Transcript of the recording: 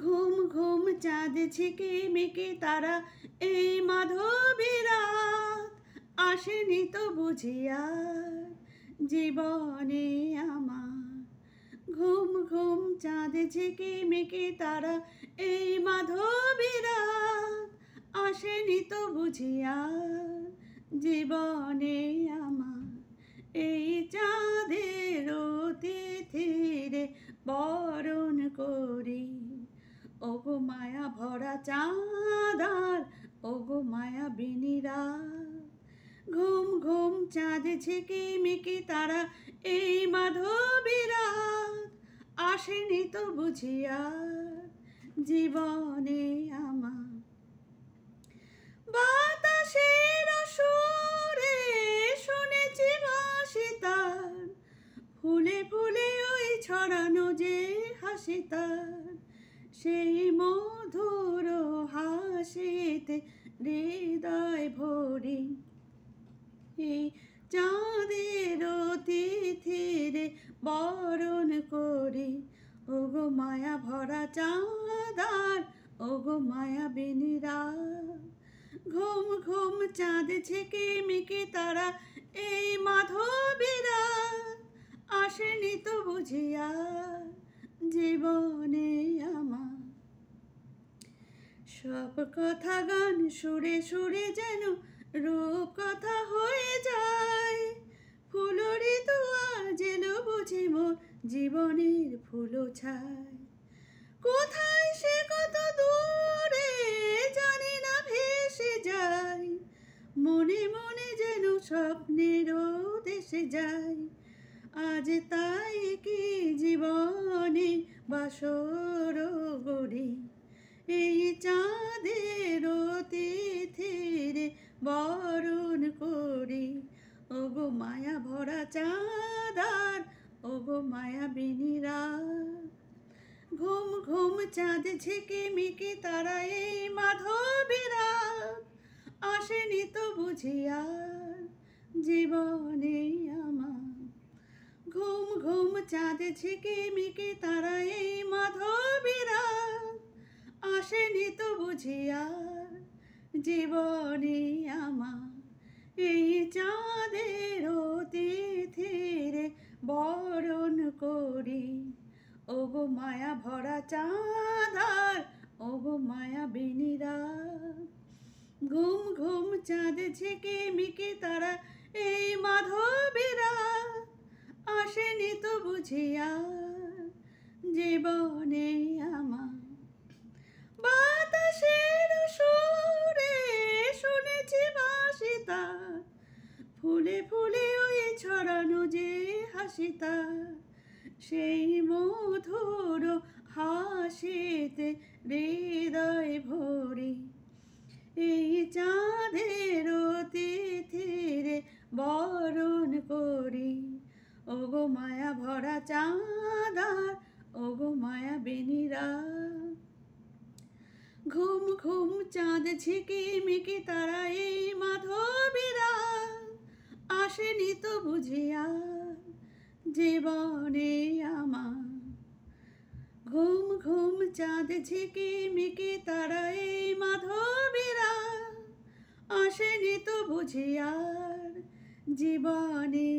ঘুম ঘুম চাঁদ ঝিকে মেকে তারা এই মাধবী রাত আসেনি তো বুঝিয়া জীবনে আমার। ঘুম ঘুম চাঁদ ঝিকে মেকে তারা এই মাধবী রাত আসেনি তো বুঝিয়া জীবনে আমার। এই চাঁদের তিথিরে বরণ করি ওগো মায়া ভরা চাঁদার ওগো মায়া বিনিরা। ঘুম ঘুম চাঁদ ঝেঁকে মেকে তারা এই মাধবী রাত আসেনি তো বুঝিয়া জীবনে আমার। বাতাসের সুরে শুনেছি ভাসি তার ফুলে ফুলে ওই ছড়ানো যে হাসি তার সেই মধুর হাসিতে হৃদয় ভরি। এই চাঁদের তিথিরে বরণ করি ওগো মায়া ভরা চাঁদার ওগো মায়া বিনিরা। ঘুম ঘুম চাঁদ ঝেঁকে মেকে তারা এই মাধবী রাত আসেনি তো বুঝিয়া জীবনে আমার। সব কথা গান সুরে সুরে যেন রূপ কথা হয়ে যায়। ফুলরি তো আজ এলো বুঝি মোর জীবনের ফুলো ছায়। কোথায় সে কত দূরে জানি না ভেসে যায়, মনে মনে যেন স্বপ্নের দেশে যায়। আজ তাই কি জীবনে বাসর গড়ি এই চাঁদের তিথিরে বরণ করি ওগো মায়া ভরা চাঁদার ওগো মায়া বিনিরা। ঘুম ঘুম চাঁদ ঝেঁকে মেকে তারা এই মাধবী রাত আসেনি তো বুঝিয়া জীবনে আমার। ঘুম ঘুম চাঁদ ঝেঁকে মেকে তারা এই মাধবী রাত আসেনি তো বুঝিয়া জীবনে আমার। এই চাঁদের তিথিরে বরণ করি ওগো মায়া ভরা চাঁদার ওগো মায়া বিনিরা। ঘুম ঘুম চাঁদ ঝেঁকে মেকে তারা এই মাধবী রাত আসেনি তো বুঝিয়া জীবনে আমার। বাতাসের সুরে শুনেছি ভাসি তার ফুলে ফুলে ওই ছড়ানো যে হাসি তার সেই মধুর হাসিতে হৃদয় ভরি। এই চাঁদের তিথিরে বরণ করি ওগো মায়া ভরা চাঁদার ওগো মায়া বিনিরা। ঘুম ঘুম চাঁদ ঝেঁকে মেকে তারা এই মাধবী রাত আসেনি তো বুঝিয়া জীবনে আমার। ঘুম ঘুম চাঁদ ঝেঁকে মেকে তারা এই মাধবী রাত আসেনি তো বুঝিয়া জীবনে